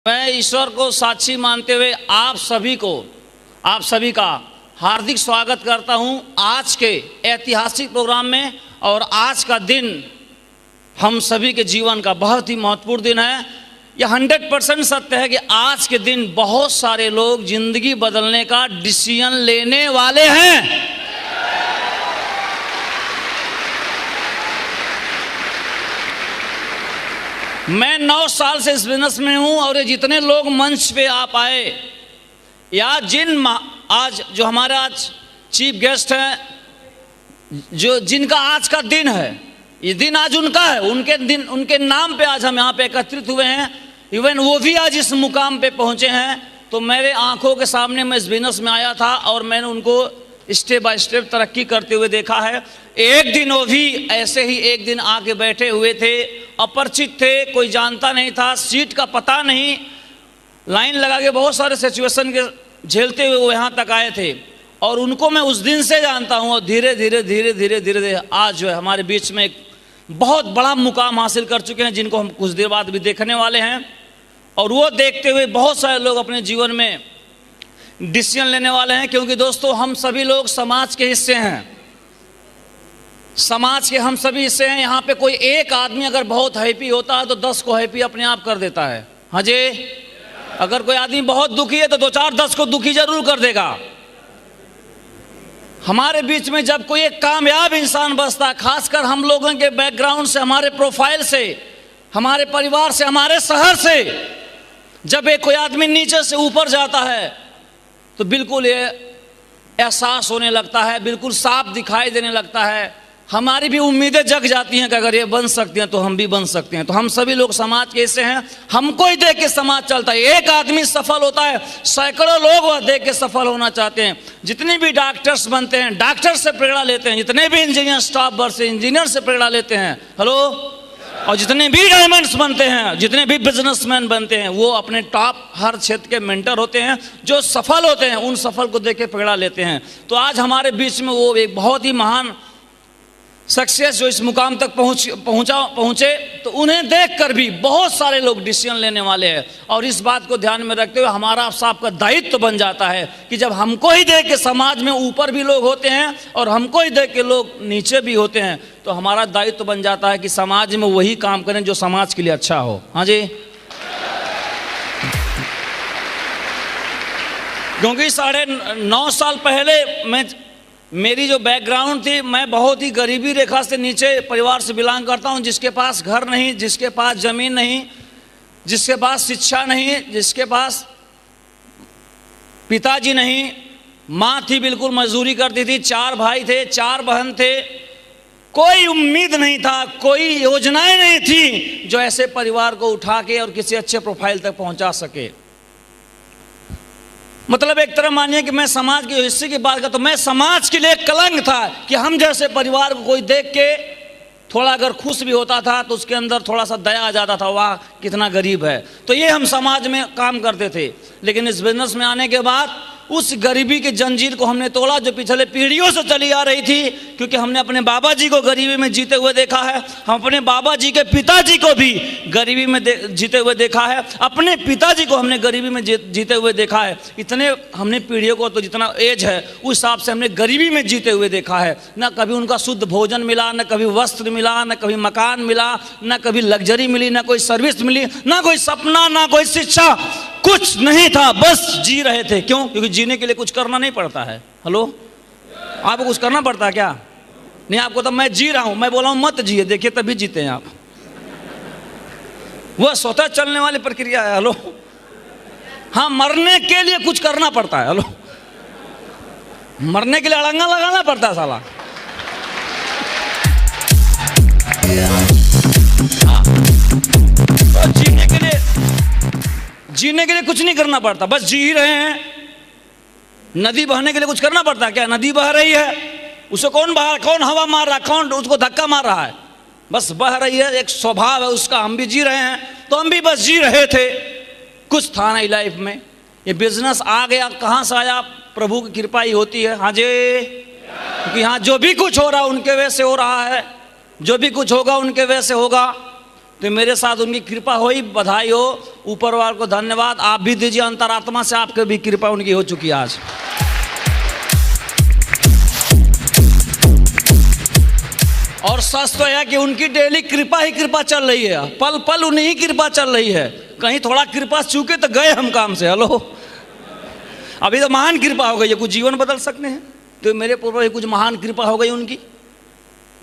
मैं ईश्वर को साक्षी मानते हुए आप सभी का हार्दिक स्वागत करता हूं आज के ऐतिहासिक प्रोग्राम में। और आज का दिन हम सभी के जीवन का बहुत ही महत्वपूर्ण दिन है। यह 100% सत्य है कि आज के दिन बहुत सारे लोग जिंदगी बदलने का डिसीजन लेने वाले हैं। मैं 9 साल से इस बिजनेस में हूं और ये जितने लोग मंच पे आप आए या आज जो हमारे आज चीफ गेस्ट हैं, जिनका आज का दिन है, ये दिन आज उनका है, उनके नाम पे आज हम यहाँ पे एकत्रित हुए हैं। इवन वो भी आज इस मुकाम पे पहुँचे हैं। तो मेरे आंखों के सामने मैं इस बिजनेस में आया था और मैंने उनको स्टेप बाय स्टेप तरक्की करते हुए देखा है। एक दिन वो भी ऐसे ही एक दिन आके बैठे हुए थे, अपरिचित थे, कोई जानता नहीं था, सीट का पता नहीं, लाइन लगा के बहुत सारे सिचुएशन के झेलते हुए वो यहाँ तक आए थे। और उनको मैं उस दिन से जानता हूँ और धीरे धीरे आज जो है हमारे बीच में एक बहुत बड़ा मुकाम हासिल कर चुके हैं, जिनको हम कुछ देर बाद भी देखने वाले हैं। और वो देखते हुए बहुत सारे लोग अपने जीवन में डिसीजन लेने वाले हैं, क्योंकि दोस्तों हम सभी लोग समाज के हिस्से हैं, समाज के हम सभी हिस्से हैं। यहाँ पे कोई एक आदमी अगर बहुत हैप्पी होता है तो 10 को हैप्पी अपने आप कर देता है। हाँ जी, अगर कोई आदमी बहुत दुखी है तो 2-4-10 को दुखी जरूर कर देगा। हमारे बीच में जब कोई एक कामयाब इंसान बसता है, खासकर हम लोगों के बैकग्राउंड से, हमारे प्रोफाइल से, हमारे परिवार से, हमारे शहर से, जब एक कोई आदमी नीचे से ऊपर जाता है तो बिल्कुल ये एहसास होने लगता है, बिल्कुल साफ दिखाई देने लगता है। हमारी भी उम्मीदें जग जाती हैं कि अगर ये बन सकते हैं तो हम भी बन सकते हैं। तो हम सभी लोग समाज के हिस्से हैं, हमको ही देख के समाज चलता है। एक आदमी सफल होता है, सैकड़ों लोग वह देख के सफल होना चाहते हैं। जितने भी डॉक्टर्स बनते हैं, डॉक्टर से प्रेरणा लेते हैं। जितने भी इंजीनियर स्टाफ वर्ग से, इंजीनियर से प्रेरणा लेते हैं। हेलो। और जितने भी डायमंड्स बनते हैं, जितने भी बिजनेसमैन बनते हैं, वो अपने टॉप हर क्षेत्र के मेंटर होते हैं। जो सफल होते हैं उन सफल को देख के प्रेरणा लेते हैं। तो आज हमारे बीच में वो एक बहुत ही महान सक्सेस जो इस मुकाम तक पहुंचे, तो उन्हें देखकर भी बहुत सारे लोग डिसीजन लेने वाले हैं। और इस बात को ध्यान में रखते हुए हमारा आप सबका दायित्व बन जाता है कि जब हमको ही देख के समाज में ऊपर भी लोग होते हैं और हमको ही देख के लोग नीचे भी होते हैं, तो हमारा दायित्व बन जाता है कि समाज में वही काम करें जो समाज के लिए अच्छा हो। हाँ जी, क्योंकि 9.5 साल पहले मेरी जो बैकग्राउंड थी, मैं बहुत ही गरीबी रेखा से नीचे परिवार से बिलोंग करता हूं, जिसके पास घर नहीं, जिसके पास ज़मीन नहीं, जिसके पास शिक्षा नहीं, जिसके पास पिताजी नहीं, माँ थी बिल्कुल मजदूरी करती थी, 4 भाई थे, 4 बहन थे। कोई उम्मीद नहीं था, कोई योजनाएं नहीं थी जो ऐसे परिवार को उठा के और किसी अच्छे प्रोफाइल तक पहुंचा सके। मतलब एक तरह मानिए कि मैं समाज के हिस्से की बात करता, तो मैं समाज के लिए कलंक था कि हम जैसे परिवार को कोई देख के थोड़ा अगर खुश भी होता था तो उसके अंदर थोड़ा सा दया आ जाता था, वाह कितना गरीब है। तो ये हम समाज में काम करते थे। लेकिन इस बिजनेस में आने के बाद उस गरीबी की जंजीर को हमने तोड़ा जो पिछले पीढ़ियों से चली आ रही थी, क्योंकि हमने अपने बाबा जी को गरीबी में जीते हुए देखा है। हम अपने बाबा जी के पिताजी को भी गरीबी में जीते हुए देखा है। अपने पिताजी को हमने गरीबी में जीते हुए देखा है। इतने हमने पीढ़ियों को, तो जितना एज है उस हिसाब से हमने गरीबी में जीते हुए देखा है। ना कभी उनका शुद्ध भोजन मिला, ना कभी वस्त्र मिला, ना कभी मकान मिला, ना कभी लग्जरी मिली, ना कोई सर्विस मिली, ना कोई सपना, ना कोई शिक्षा, कुछ नहीं था। बस जी रहे थे। क्यों? क्योंकि जीने के लिए कुछ करना नहीं पड़ता है। हेलो, आपको कुछ करना पड़ता है क्या? नहीं, आपको तो मैं जी रहा हूं, मैं बोला हूं मत जिए, देखिए तभी जीते हैं आप। वह स्वतः चलने वाली प्रक्रिया है। हेलो, हाँ, मरने के लिए कुछ करना पड़ता है। हेलो, मरने के लिए अड़ंगा लगाना पड़ता है साला। जीने के लिए कुछ नहीं करना पड़ता, बस जी ही रहे हैं। नदी बहने के लिए कुछ करना पड़ता है क्या? नदी बह रही है, उसे कौन हवा मार रहा है, कौन उसको धक्का मार रहा है? बस बह रही है, एक स्वभाव है उसका। हम भी जी रहे हैं, तो हम भी बस जी रहे थे। कुछ था नहीं लाइफ में। ये बिजनेस आ गया, कहाँ से आया? प्रभु की कृपा ही होती है। हाँ जी, क्योंकि यहाँ जो भी कुछ हो रहा है उनके वजह से हो रहा है, जो भी कुछ होगा उनके वजह से होगा। तो मेरे साथ उनकी कृपा हुई, बधाई हो, ऊपर वाले को धन्यवाद। आप भी दीजिए अंतरात्मा से, आपके भी कृपा उनकी हो चुकी है आज। और सच तो है कि उनकी डेली कृपा ही कृपा चल रही है, पल पल उन्हीं ही कृपा चल रही है। कहीं थोड़ा कृपा चूके तो गए हम काम से। हेलो, अभी तो महान कृपा हो गई है, कुछ जीवन बदल सकते हैं। तो मेरे पूर्व कुछ महान कृपा हो गई उनकी,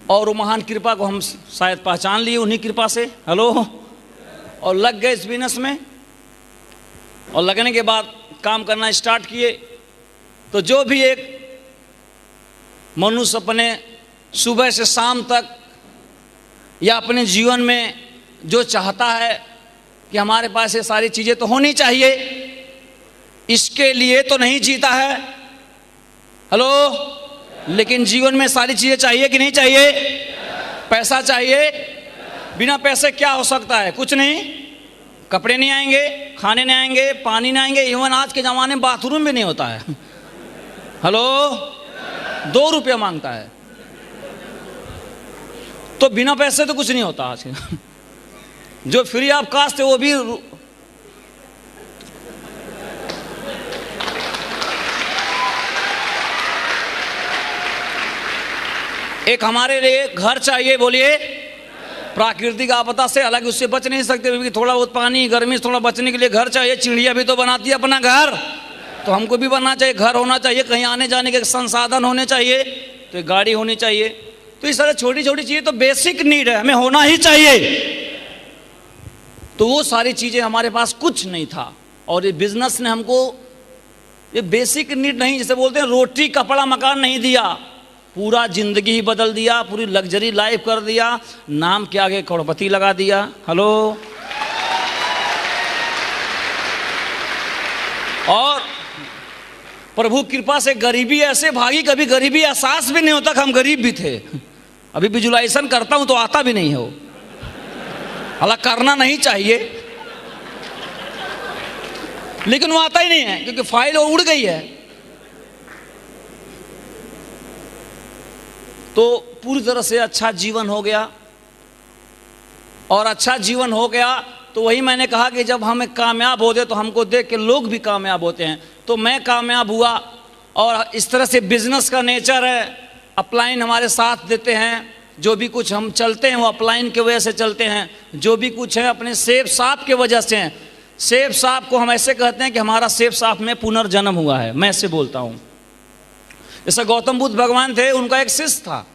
और वो महान कृपा को हम शायद पहचान लिए उन्हीं कृपा से। हेलो, और लग गए इस बिजनेस में, और लगने के बाद काम करना स्टार्ट किए। तो जो भी एक मनुष्य अपने सुबह से शाम तक या अपने जीवन में जो चाहता है कि हमारे पास ये सारी चीज़ें तो होनी चाहिए, इसके लिए तो नहीं जीता है। हेलो, लेकिन जीवन में सारी चीज़ें चाहिए कि नहीं चाहिए? पैसा चाहिए, बिना पैसे क्या हो सकता है? कुछ नहीं। कपड़े नहीं आएंगे, खाने नहीं आएंगे, पानी नहीं आएंगे, इवन आज के ज़माने में बाथरूम भी नहीं होता है। हेलो, 2 रुपया मांगता है, तो बिना पैसे तो कुछ नहीं होता आज के। जो फ्री ऑफ कास्ट है वो भी एक हमारे लिए घर चाहिए, बोलिए, प्राकृतिक आपदा से अलग उससे बच नहीं सकते, क्योंकि थोड़ा बहुत पानी गर्मी से थोड़ा बचने के लिए घर चाहिए। चिड़िया भी तो बनाती है अपना घर, तो हमको भी बनना चाहिए, घर होना चाहिए, कहीं आने जाने के संसाधन होने चाहिए, तो गाड़ी होनी चाहिए। तो इस तरह छोटी छोटी चीज़ें तो बेसिक नीड है, हमें होना ही चाहिए। तो वो सारी चीज़ें हमारे पास कुछ नहीं था, और ये बिजनेस ने हमको ये बेसिक नीड नहीं, जैसे बोलते हैं रोटी कपड़ा मकान नहीं दिया, पूरा जिंदगी ही बदल दिया, पूरी लग्जरी लाइफ कर दिया, नाम के आगे करोड़पति लगा दिया। हेलो, और प्रभु कृपा से गरीबी ऐसे भागी, कभी गरीबी एहसास भी नहीं होता कि हम गरीब भी थे। अभी विजुलाइजेशन करता हूं तो आता भी नहीं है वो, हालांकि करना नहीं चाहिए, लेकिन वो आता ही नहीं है, क्योंकि फाइल वो उड़ गई है। तो पूरी तरह से अच्छा जीवन हो गया, और अच्छा जीवन हो गया तो वही मैंने कहा कि जब हमें कामयाब होते तो हमको देख के लोग भी कामयाब होते हैं। तो मैं कामयाब हुआ, और इस तरह से बिजनेस का नेचर है, अपलाइन हमारे साथ देते हैं, जो भी कुछ हम चलते हैं वो अपलाइन की वजह से चलते हैं, जो भी कुछ है अपने सेब साहब के वजह से हैं। सेब साहब को हम ऐसे कहते हैं कि हमारा सेब साहब में पुनर्जन्म हुआ है, मैं ऐसे बोलता हूँ। जैसे गौतम बुद्ध भगवान थे, उनका एक शिष्य था,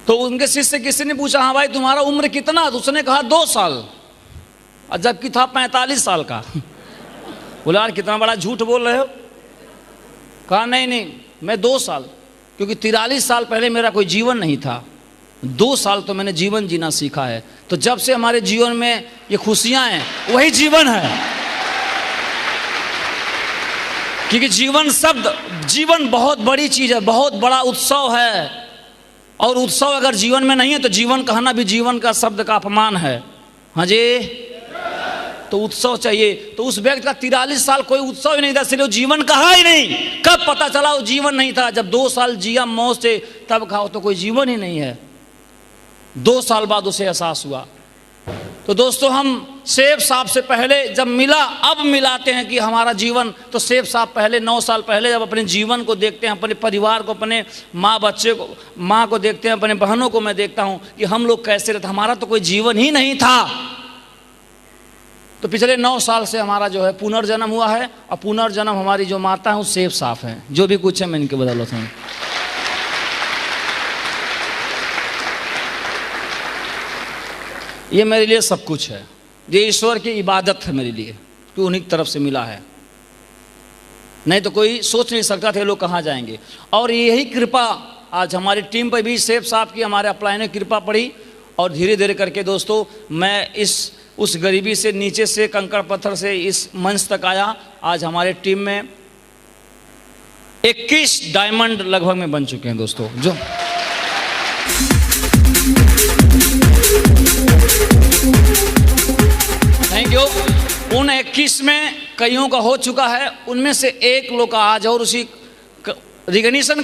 तो उनके शिष्य से किसी ने पूछा, हाँ भाई तुम्हारा उम्र कितना? तो उसने कहा 2 साल, और जबकि था 45 साल का। बोला यार कितना बड़ा झूठ बोल रहे हो। कहा नहीं नहीं, मैं 2 साल, क्योंकि 43 साल पहले मेरा कोई जीवन नहीं था, 2 साल तो मैंने जीवन जीना सीखा है। तो जब से हमारे जीवन में ये खुशियां हैं, वही जीवन है। क्योंकि जीवन शब्द, जीवन बहुत बड़ी चीज है, बहुत बड़ा उत्सव है, और उत्सव अगर जीवन में नहीं है तो जीवन कहना भी जीवन का शब्द का अपमान है। हाँ जी, तो उत्सव चाहिए। तो उस व्यक्ति का 43 साल कोई उत्सव ही नहीं था, इसलिए जीवन कहा ही नहीं। कब पता चला वो जीवन नहीं था? जब 2 साल जिया मौज से, तब कहा तो कोई जीवन ही नहीं है। 2 साल बाद उसे एहसास हुआ। तो दोस्तों, हम सेब साहब से पहले जब मिला, अब मिलाते हैं कि हमारा जीवन, तो सेब साहब पहले 9 साल पहले जब अपने जीवन को देखते हैं, अपने परिवार को, अपने माँ बच्चे को, माँ को देखते हैं, अपने बहनों को मैं देखता हूँ कि हम लोग कैसे रहते, हमारा तो कोई जीवन ही नहीं था। तो पिछले 9 साल से हमारा जो है पुनर्जन्म हुआ है, और पुनर्जन्म हमारी जो माता है वो सेब साहब है। जो भी कुछ है मैं इनके बदौलत हूँ। ये मेरे लिए सब कुछ है, ये ईश्वर की इबादत है मेरे लिए, कि उन्हीं की तरफ से मिला है। नहीं तो कोई सोच नहीं सकता थे लोग कहाँ जाएंगे। और यही कृपा आज हमारी टीम पर भी सेब साहब की, हमारे अपलाइन ने कृपा पड़ी, और धीरे धीरे करके दोस्तों मैं उस गरीबी से, नीचे से, कंकड़ पत्थर से इस मंच तक आया। आज हमारे टीम में 21 डायमंड लगभग में बन चुके हैं दोस्तों। जो थैंक यू। उन 21 में कईयों का हो चुका है, उनमें से एक लोग आज और उसी रिकग्निशन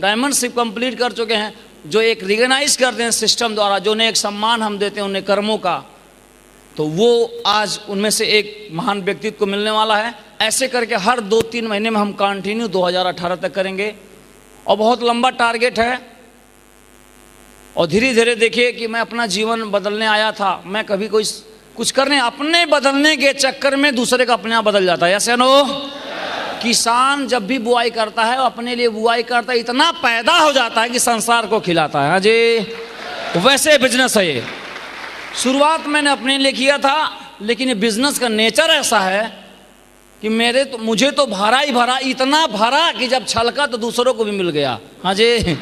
डायमंड शिप कंप्लीट कर चुके हैं, जो एक रिकॉग्नाइज करते हैं सिस्टम द्वारा, जो उन्हें एक सम्मान हम देते हैं उन्हें कर्मों का, तो वो आज उनमें से एक महान व्यक्तित्व को मिलने वाला है। ऐसे करके हर 2-3 महीने में हम कंटिन्यू 2018 तक करेंगे और बहुत लंबा टारगेट है। और धीरे धीरे देखिए कि मैं अपना जीवन बदलने आया था, मैं कभी कोई कुछ करने अपने बदलने के चक्कर में दूसरे का अपने आप बदल जाता है। ऐसे नो, किसान जब भी बुआई करता है अपने लिए बुआई करता है, इतना पैदा हो जाता है कि संसार को खिलाता है। हाँ जी, वैसे बिजनेस है ये। शुरुआत मैंने अपने लिए किया था, लेकिन ये बिजनेस का नेचर ऐसा है कि मुझे तो भरा ही भरा, इतना भरा कि जब छलका तो दूसरों को भी मिल गया। हाँ जी,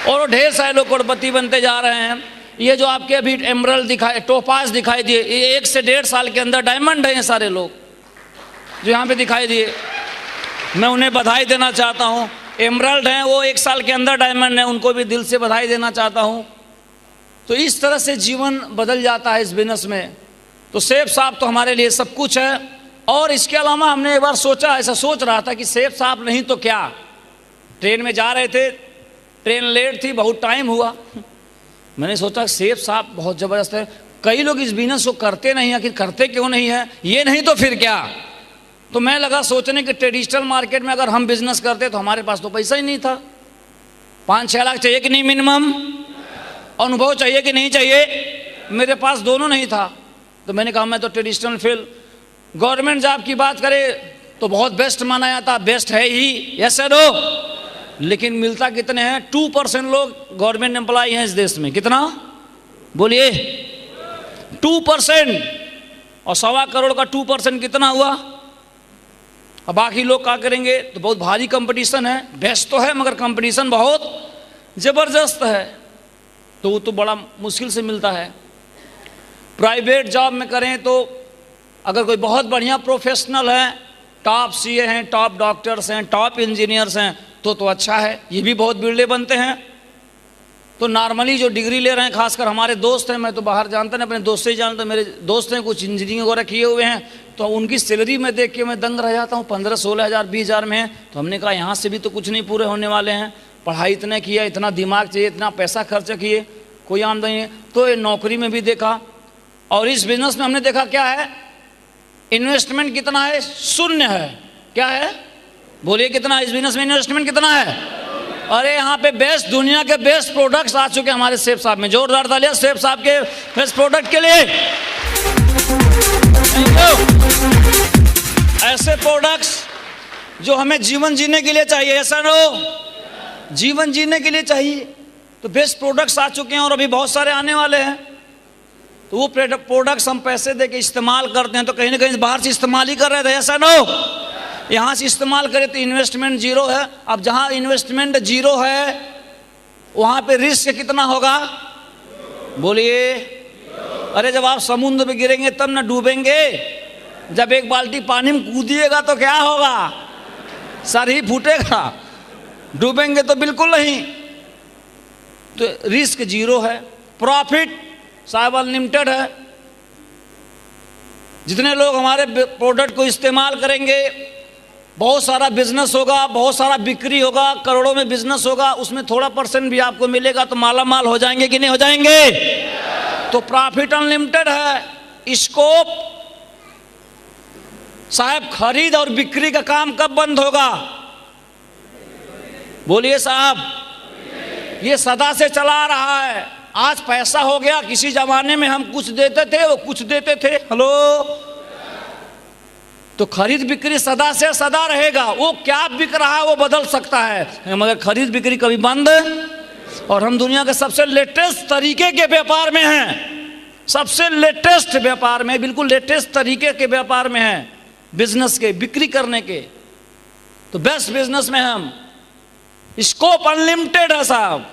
और ढेर सारे लोग करोड़पति बनते जा रहे हैं। ये जो आपके अभी एमरल्ड दिखाई, टोपाज दिखाई दिए, ये 1 से 1.5 साल के अंदर डायमंड हैं। ये सारे लोग जो यहाँ पे दिखाई दिए, मैं उन्हें बधाई देना चाहता हूँ। एमरल्ड हैं वो 1 साल के अंदर डायमंड हैं, उनको भी दिल से बधाई देना चाहता हूँ। तो इस तरह से जीवन बदल जाता है इस बिजनेस में। तो सेफ साहब तो हमारे लिए सब कुछ है। और इसके अलावा हमने एक बार सोचा, ऐसा सोच रहा था कि सेफ साहब नहीं तो क्या। ट्रेन में जा रहे थे, ट्रेन लेट थी, बहुत टाइम हुआ। मैंने सोचा सेफ साहब बहुत ज़बरदस्त है, कई लोग इस बिजनेस को करते नहीं, आखिर करते क्यों नहीं है, ये नहीं तो फिर क्या। तो मैं लगा सोचने कि ट्रेडिशनल मार्केट में अगर हम बिजनेस करते तो हमारे पास तो पैसा ही नहीं था। 5-6 लाख चाहिए कि नहीं मिनिमम, अनुभव चाहिए कि नहीं चाहिए, मेरे पास दोनों नहीं था। तो मैंने कहा मैं तो ट्रेडिशनल फील्ड, गवर्नमेंट जॉब की बात करें तो बहुत बेस्ट माना जाता, बेस्ट है ही, यस सर नो। लेकिन मिलता कितने हैं? 2% लोग गवर्नमेंट एम्प्लॉय हैं इस देश में। कितना बोलिए? 2%। और 1.25 करोड़ का 2% कितना हुआ? अब बाकी लोग क्या करेंगे? तो बहुत भारी कंपटीशन है, बेस्ट तो है मगर कंपटीशन बहुत ज़बरदस्त है, तो वो तो बड़ा मुश्किल से मिलता है। प्राइवेट जॉब में करें तो अगर कोई बहुत बढ़िया प्रोफेशनल है, टॉप सीए हैं, टॉप डॉक्टर्स हैं, टॉप इंजीनियर्स हैं, तो अच्छा है, ये भी बहुत बिरले बनते हैं। तो नॉर्मली जो डिग्री ले रहे हैं, खासकर हमारे दोस्त हैं, मैं तो बाहर जानता नहीं, अपने दोस्त से ही जानता, मेरे दोस्त हैं कुछ इंजीनियरिंग वगैरह किए हुए हैं, तो उनकी सैलरी में देख के मैं दंग रह जाता हूँ। 15-16 हज़ार 20 हज़ार में है। तो हमने कहा यहाँ से भी तो कुछ नहीं पूरे होने वाले हैं, पढ़ाई इतने किया, इतना दिमाग चाहिए, इतना पैसा खर्च किए, कोई आमदनी नहीं। तो ये नौकरी में भी देखा, और इस बिजनेस में हमने देखा क्या है, इन्वेस्टमेंट कितना है? शून्य है। क्या है? बोलिए कितना? इस बिजनेस में इन्वेस्टमेंट कितना है? अरे यहाँ पे बेस्ट, दुनिया के बेस्ट प्रोडक्ट्स आ चुके हैं हमारे सेफ साहब में। जोरदार तालियां सेफ साहब के बेस्ट प्रोडक्ट के लिए। Thank you. ऐसे प्रोडक्ट्स जो हमें जीवन जीने के लिए चाहिए, ऐसा नो, जीवन जीने के लिए चाहिए, तो बेस्ट प्रोडक्ट्स आ चुके हैं और अभी बहुत सारे आने वाले हैं। तो वो प्रोडक्ट्स हम पैसे दे के इस्तेमाल करते हैं, तो कहीं ना कहीं बाहर से इस्तेमाल ही कर रहे थे, ऐसा नो। यहाँ से इस्तेमाल करें तो इन्वेस्टमेंट जीरो है। अब जहाँ इन्वेस्टमेंट जीरो है वहाँ पे रिस्क कितना होगा? बोलिए। अरे जब आप समुद्र में गिरेंगे तब ना डूबेंगे, जब एक बाल्टी पानी में कूदिएगा तो क्या होगा? सर ही फूटेगा, डूबेंगे तो बिल्कुल नहीं। तो रिस्क जीरो है, प्रॉफिट साहब अनलिमिटेड है। जितने लोग हमारे प्रोडक्ट को इस्तेमाल करेंगे, बहुत सारा बिजनेस होगा, बहुत सारा बिक्री होगा, करोड़ों में बिजनेस होगा, उसमें थोड़ा % भी आपको मिलेगा तो माला माल हो जाएंगे कि नहीं हो जाएंगे? तो प्रॉफिट अनलिमिटेड है। स्कोप साहब, खरीद और बिक्री का काम कब बंद होगा? बोलिए साहब। ये सदा से चला रहा है। आज पैसा हो गया, किसी जमाने में हम कुछ देते थे, वो कुछ देते थे। हेलो, तो खरीद बिक्री सदा से सदा रहेगा। वो क्या बिक रहा है वो बदल सकता है, मगर खरीद बिक्री कभी बंद। और हम दुनिया के सबसे लेटेस्ट तरीके के व्यापार में हैं, सबसे लेटेस्ट व्यापार में, बिल्कुल लेटेस्ट तरीके के व्यापार में हैं, बिजनेस के, बिक्री करने के। तो बेस्ट बिजनेस में हम, स्कोप अनलिमिटेड है साहब।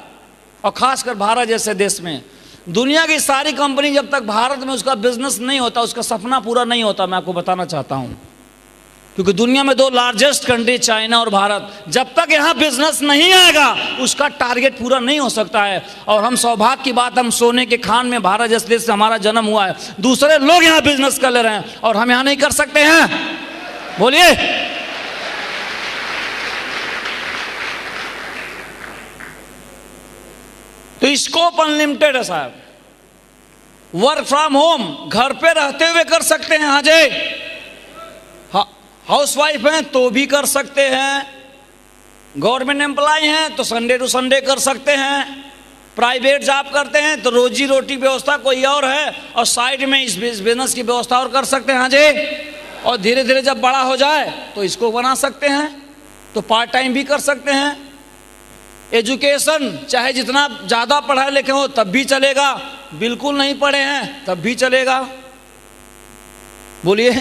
और खासकर भारत जैसे देश में, दुनिया की सारी कंपनी जब तक भारत में उसका बिजनेस नहीं होता, उसका सपना पूरा नहीं होता। मैं आपको बताना चाहता हूं, क्योंकि दुनिया में 2 लार्जेस्ट कंट्री चाइना और भारत, जब तक यहाँ बिजनेस नहीं आएगा उसका टारगेट पूरा नहीं हो सकता है। और हम सौभाग्य की बात, हम सोने के खान में भारत जैसे देश से हमारा जन्म हुआ है, दूसरे लोग यहाँ बिजनेस कर ले रहे हैं और हम यहाँ नहीं कर सकते हैं? बोलिए। तो स्कोप अनलिमिटेड है साहब। वर्क फ्रॉम होम घर पे रहते हुए कर सकते हैं। हाँ जी, हाउस वाइफ हैं तो भी कर सकते हैं, गवर्नमेंट एम्प्लॉय हैं तो संडे टू संडे कर सकते हैं, प्राइवेट जॉब करते हैं तो रोजी रोटी व्यवस्था कोई और है, और साइड में इस बिजनेस की व्यवस्था और कर सकते हैं। हाँ जी, और धीरे धीरे जब बड़ा हो जाए तो इसको बना सकते हैं, तो पार्ट टाइम भी कर सकते हैं। एजुकेशन चाहे जितना ज़्यादा पढ़े लिखे हो तब भी चलेगा, बिल्कुल नहीं पढ़े हैं तब भी चलेगा। बोलिए,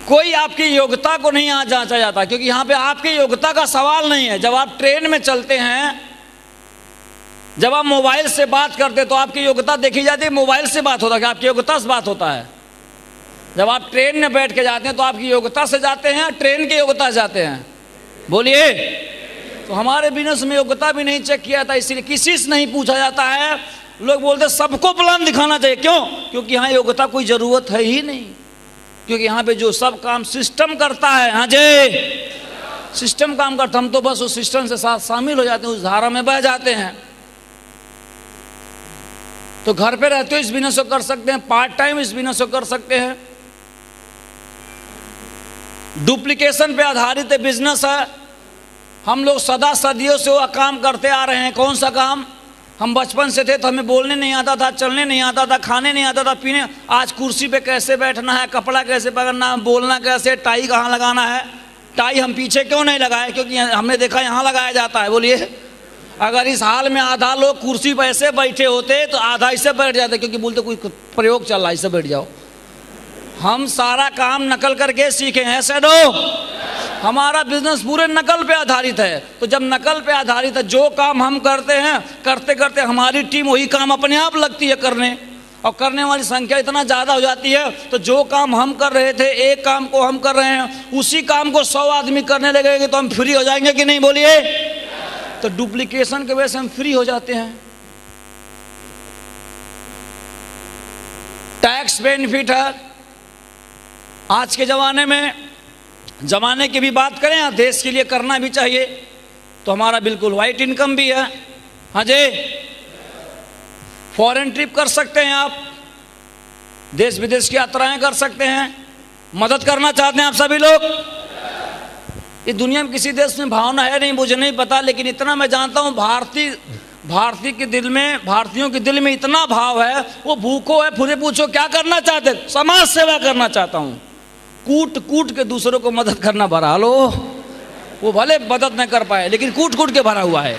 कोई आपकी योग्यता को नहीं जांचा जाता, क्योंकि यहाँ पे आपकी योग्यता का सवाल नहीं है। जब आप ट्रेन में चलते हैं, जब आप मोबाइल से बात करते तो आपकी योग्यता देखी जाती है, मोबाइल से बात होता है कि आपकी योग्यता से बात होता है। जब आप ट्रेन में बैठ के जाते हैं तो आपकी योग्यता से जाते हैं, ट्रेन की योग्यता से जाते हैं। बोलिए, तो हमारे बिजनेस में योग्यता भी नहीं चेक किया जाता, इसलिए किसी से नहीं पूछा जाता है। लोग बोलते हैं सबको प्लान दिखाना चाहिए, क्यों? क्योंकि यहाँ योग्यता कोई ज़रूरत है ही नहीं, क्योंकि यहाँ पे जो सब काम सिस्टम करता है। हाँ जी, सिस्टम काम करता, हम तो बस उस सिस्टम से साथ शामिल हो जाते हैं, उस धारा में बह जाते हैं। तो घर पे रहते हो इस बिजनेस को कर सकते हैं, पार्ट टाइम इस बिजनेस को कर सकते हैं। डुप्लीकेशन पे आधारित बिजनेस है। हम लोग सदा सदियों से वो काम करते आ रहे हैं। कौन सा काम? हम बचपन से थे तो हमें बोलने नहीं आता था, चलने नहीं आता था, खाने नहीं आता था, पीने। आज कुर्सी पे कैसे बैठना है, कपड़ा कैसे पकड़ना है, बोलना कैसे, टाई कहाँ लगाना है। टाई हम पीछे क्यों नहीं लगाए? क्योंकि हमने देखा यहाँ लगाया जाता है। बोलिए, अगर इस हाल में आधा लोग कुर्सी पर ऐसे बैठे होते तो आधा इससे बैठ जाते, क्योंकि बोलते कोई प्रयोग चल रहा है, इससे बैठ जाओ। हम सारा काम नकल करके सीखे हैं, ऐसे दो। हमारा बिजनेस पूरे नकल पे आधारित है। तो जब नकल पे आधारित है, जो काम हम करते हैं, करते करते हमारी टीम वही काम अपने आप लगती है करने, और करने वाली संख्या इतना ज़्यादा हो जाती है, तो जो काम हम कर रहे थे, एक काम को हम कर रहे हैं, उसी काम को 100 आदमी करने लगेंगे तो हम फ्री हो जाएंगे कि नहीं? बोलिए, तो डुप्लीकेशन की वजह से हम फ्री हो जाते हैं। टैक्स बेनिफिट है। आज के ज़माने की भी बात करें, देश के लिए करना भी चाहिए, तो हमारा बिल्कुल वाइट इनकम भी है। हाँ जी, फॉरेन ट्रिप कर सकते हैं आप, देश विदेश की यात्राएं कर सकते हैं। मदद करना चाहते हैं आप सभी लोग? इस दुनिया में किसी देश में भावना है नहीं, मुझे नहीं पता, लेकिन इतना मैं जानता हूँ, भारतीयों के दिल में इतना भाव है, वो भूखो है, पूरे पूछो क्या करना चाहते? समाज सेवा करना चाहता हूँ। कूट कूट के दूसरों को मदद करना भरा लो, वो भले मदद न कर पाए लेकिन कूट कूट के भरा हुआ है।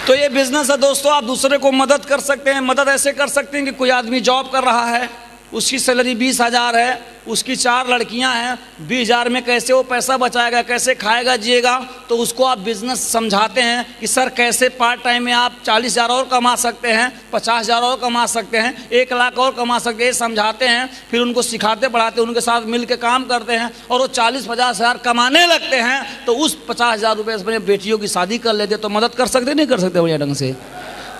तो ये बिजनेस है दोस्तों, आप दूसरे को मदद कर सकते हैं। मदद ऐसे कर सकते हैं कि कोई आदमी जॉब कर रहा है, उसकी सैलरी 20,000 है, उसकी 4 लड़कियां हैं, 20,000 में कैसे वो पैसा बचाएगा, कैसे खाएगा जिएगा, तो उसको आप बिजनेस समझाते हैं कि सर कैसे पार्ट टाइम में आप 40,000 और कमा सकते हैं, 50,000 और कमा सकते हैं, 1 लाख और कमा सकते हैं, समझाते हैं। फिर उनको सिखाते पढ़ाते, उनके साथ मिल के काम करते हैं, और वो 40-50,000 कमाने लगते हैं, तो उस 50,000 रुपये से अपने बेटियों की शादी कर लेते। तो मदद कर सकते नहीं कर सकते बढ़िया ढंग से?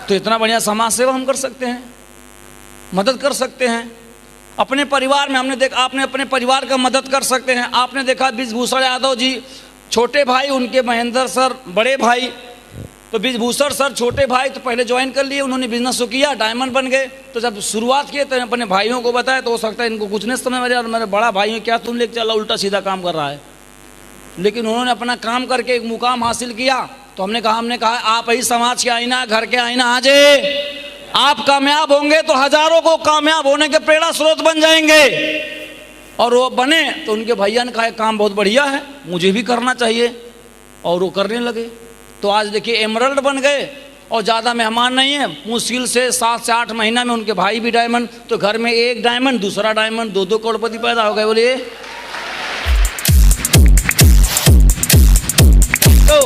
तो इतना बढ़िया समाज सेवा हम कर सकते हैं, मदद कर सकते हैं। अपने परिवार में हमने देखा, आपने अपने परिवार का मदद कर सकते हैं। आपने देखा ब्रिजभूषण यादव जी छोटे भाई, उनके महेंद्र सर बड़े भाई, तो ब्रिजभूषण सर छोटे भाई तो पहले ज्वाइन कर लिए, उन्होंने बिजनेस को किया, डायमंड बन गए। तो जब शुरुआत किए तो अपने भाइयों को बताया, तो हो सकता है इनको कुछ नहीं समझ में, और मेरे बड़ा भाई क्या तुम लेके चला, उल्टा सीधा काम कर रहा है। लेकिन उन्होंने अपना काम करके एक मुकाम हासिल किया। तो हमने कहा आप ही समाज के आईना, घर के आईना। आज आप कामयाब होंगे तो हजारों को कामयाब होने के प्रेरणा स्रोत बन जाएंगे, और वो बने तो उनके भैया ने कहा काम बहुत बढ़िया है, मुझे भी करना चाहिए, और वो करने लगे। तो आज देखिए एमरल्ड बन गए, और ज़्यादा मेहमान नहीं है, मुश्किल से 7 से 8 महीना में उनके भाई भी डायमंड। तो घर में एक डायमंड, दूसरा डायमंड, 2-2 करोड़पति पैदा हो गए। बोलिए, तो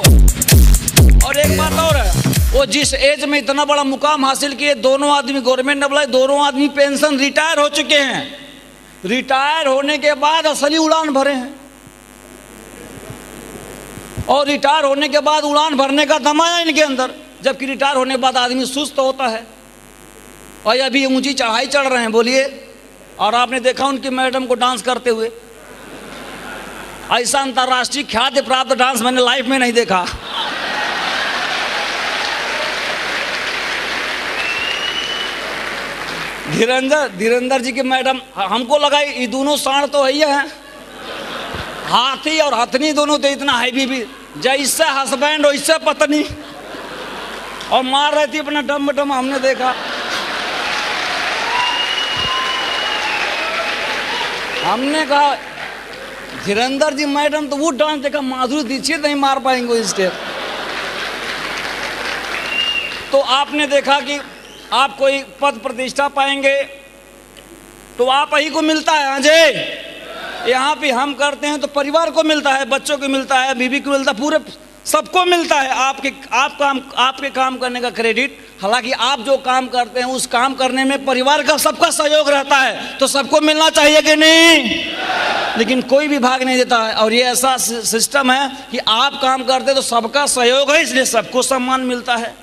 और एक बात और है, वो जिस एज में इतना बड़ा मुकाम हासिल किए, दोनों आदमी गवर्नमेंट एम्प्लॉय, दोनों आदमी पेंशन रिटायर हो चुके हैं। रिटायर होने के बाद असली उड़ान भरे हैं, और रिटायर होने के बाद उड़ान भरने का दम आया इनके अंदर। जबकि रिटायर होने के बाद आदमी सुस्त होता है, और अभी ऊंची चढ़ाई चढ़ रहे हैं। बोलिए, और आपने देखा उनकी मैडम को डांस करते हुए, ऐसा अंतर्राष्ट्रीय ख्याति प्राप्त डांस मैंने लाइफ में नहीं देखा। धीरेंद्र जी की मैडम, हमको लगा ये दोनों साढ़ तो है ही है, हाथी और हथनी दोनों थे, इतना हैवी भी, जैसे हस्बैंड वैसे पत्नी, और मार रही थी अपना डम डम। हमने देखा, हमने कहा धीरेंद्र जी मैडम तो वो डांस देखा, माधुरी दीक्षित नहीं मार पाएंगे वो स्टेप। तो आपने देखा कि आप कोई पद प्रतिष्ठा पाएंगे तो आप ही को मिलता है। हाँ जी, यहाँ पे हम करते हैं तो परिवार को मिलता है, बच्चों को मिलता है, बीवी को मिलता है, पूरे सबको मिलता है। आपके काम करने का क्रेडिट, हालांकि आप जो काम करते हैं उस काम करने में परिवार का सबका सहयोग रहता है, तो सबको मिलना चाहिए कि नहीं? लेकिन कोई भी भाग नहीं देता है। और ये ऐसा सिस्टम है कि आप काम करते तो सबका सहयोग है, इसलिए सबको सम्मान मिलता है।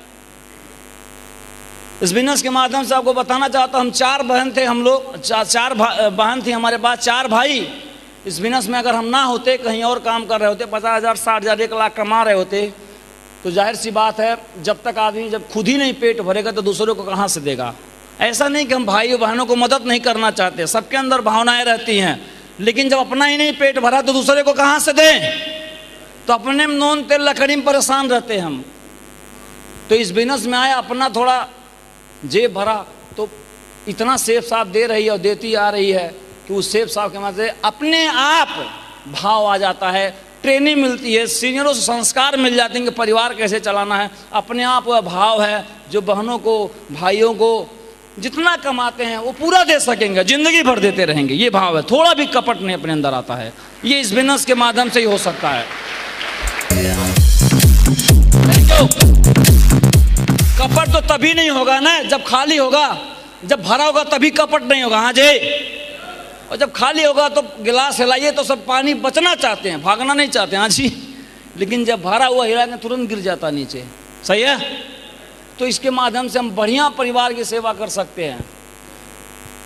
इस बिजनेस के माध्यम से आपको बताना चाहता हूँ, हम 4 बहन थे, हम लोग 4 बहन थी हमारे पास, 4 भाई। इस बिजनेस में अगर हम ना होते, कहीं और काम कर रहे होते, 50,000 60,000 1 लाख कमा रहे होते, तो जाहिर सी बात है जब तक आदमी जब खुद ही नहीं पेट भरेगा तो दूसरों को कहाँ से देगा। ऐसा नहीं कि हम भाई बहनों को मदद नहीं करना चाहते, सबके अंदर भावनाएं रहती हैं, लेकिन जब अपना ही नहीं पेट भरा तो दूसरे को कहाँ से दें? तो अपने में नून तेल लकड़ी में परेशान रहते हैं हम। तो इस बिजनेस में आए, अपना थोड़ा जेब भरा, तो इतना सेफ साफ दे रही है और देती आ रही है कि उस सेफ साफ के मदद से अपने आप भाव आ जाता है, ट्रेनिंग मिलती है, सीनियरों से संस्कार मिल जाते हैं कि परिवार कैसे चलाना है। अपने आप वह भाव है जो बहनों को, भाइयों को जितना कमाते हैं वो पूरा दे सकेंगे, जिंदगी भर देते रहेंगे। ये भाव है, थोड़ा भी कपट नहीं अपने अंदर आता है। ये इस बिजनेस के माध्यम से ही हो सकता है। कपट तो तभी नहीं होगा ना जब खाली होगा, जब भरा होगा तभी कपट नहीं होगा। हाँ जी, और जब खाली होगा तो गिलास हिलाइए तो सब पानी बचना चाहते हैं, भागना नहीं चाहते। हाँ जी, लेकिन जब भरा हुआ हिलाएंगे तुरंत गिर जाता नीचे। सही है? तो इसके माध्यम से हम बढ़िया परिवार की सेवा कर सकते हैं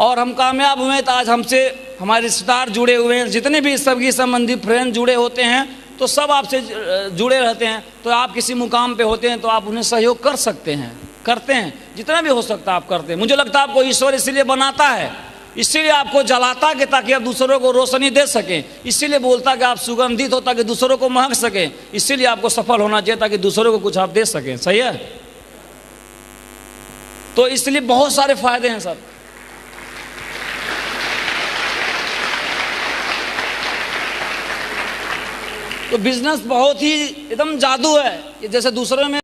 और हम कामयाब हुए। तो आज हमसे हमारे रिश्तेदार जुड़े हुए हैं, जितने भी सभी संबंधी फ्रेंड जुड़े होते हैं तो सब आपसे जुड़े रहते हैं। तो आप किसी मुकाम पे होते हैं तो आप उन्हें सहयोग कर सकते हैं, करते हैं, जितना भी हो सकता है आप करते हैं। मुझे लगता है आपको ईश्वर इसलिए बनाता है, इसीलिए आपको जलाता कि ताकि आप दूसरों को रोशनी दे सकें, इसीलिए बोलता कि आप सुगंधित हो ताकि दूसरों को महक सकें, इसीलिए आपको सफल होना चाहिए ताकि दूसरों को कुछ आप दे सकें। सही है? तो इसलिए बहुत सारे फायदे हैं सर। तो बिजनेस बहुत ही एकदम जादू है, जैसे दूसरों में